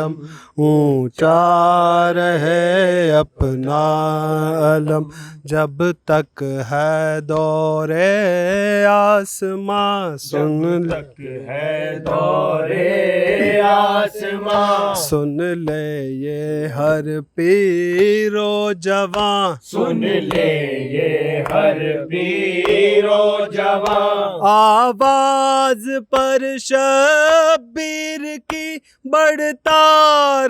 علم، اونچا رہے اپنا علم، جب تک ہے دور آسماں، سن تک ہے دور آسماں، سن لے یہ ہر پیر و جوان، سن لے یہ ہر پیر و جوان، آواز پر شبیر کی بڑھتا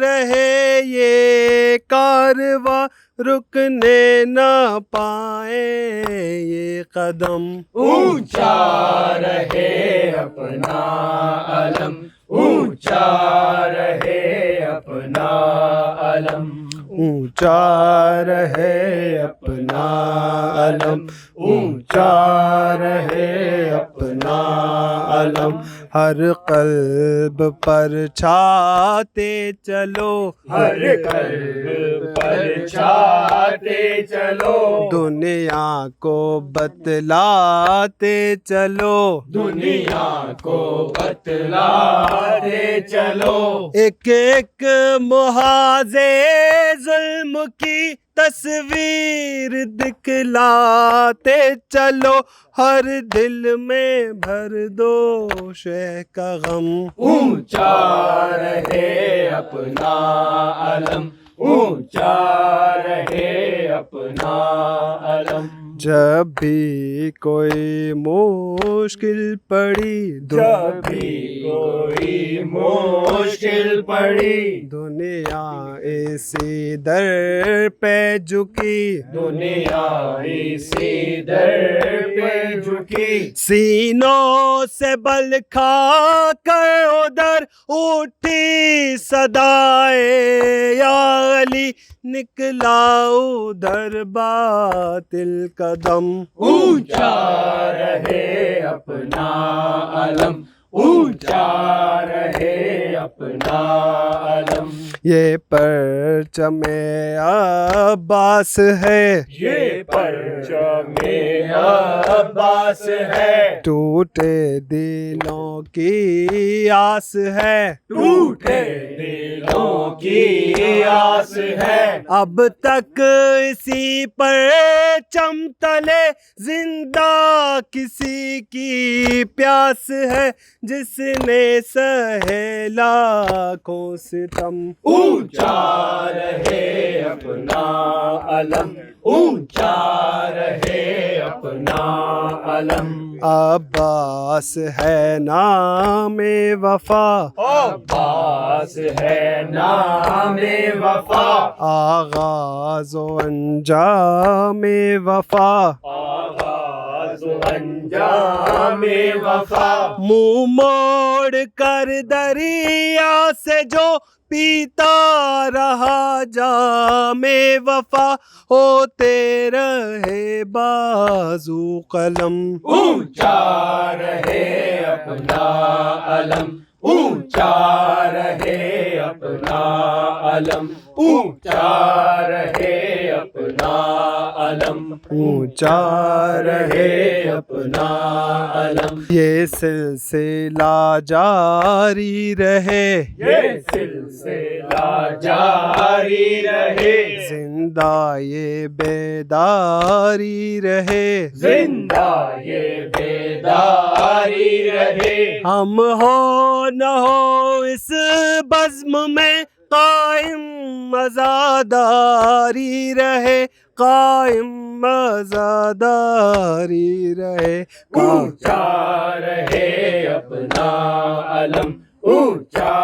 رہے یہ کارواں، رکنے نہ پائیں یہ قدم، اونچا رہے اپنا علم، اونچا رہے اپنا علم، اونچا رہے اپنا علم، اونچا رہے اپنا علم، ہر قلب پر چھاتے چلو، ہر قلب پر چھاتے چلو، دنیا کو بتلاتے چلو، دنیا کو بتلاتے چلو، ایک ایک محاذ ظلم کی تصویر دکھلاتے چلو، ہر دل میں بھر دو شہ کا غم، اونچا رہے اپنا علم، اونچا رہے اپنا علم، جب بھی کوئی مشکل پڑی، جب بھی کوئی مشکل پڑی، دنیا اسی در پہ جھکی، دنیا اسی در پہ جھکی، سینوں سے بل کھا کر ادھر اٹھی صدائے یا علی، نکلا ادھر باطل کا دم، اونچا رہے اپنا علم، اونچا رہے اپنا علم، یہ پرچم عباس ہے، یہ پرچم عباس ہے، ٹوٹے دلوں کی آس ہے، ٹوٹے دلوں کی آس ہے، اب تک اسی پرچم تلے زندہ کسی کی پیاس ہے، جس نے سہے لاکھوں ستم، اونچا رہے اپنا علم، اونچا رہے اپنا علم، عباس ہے نام وفا، عباس ہے نام وفا، آغاز و انجام وفا، آغاز و انجام وفا، منہ موڑ کر دریا سے جو پیتا رہا جام وفا، ہوتے رہے بازو قلم، اونچا رہے اپنا علم، اونچا رہے اپنا علم، اونچا رہے اپنا علم، اونچا رہے اپنا علم، یہ سلسلہ جاری رہے، یہ سلسلہ جاری رہے، زندہ یہ بیداری رہے، زندہ یہ بیداری رہے، ہم ہو نہ ہو اس بزم میں قائم عزاداری رہے، قائم عزاداری رہے، اونچا رہے اپنا علم، اونچا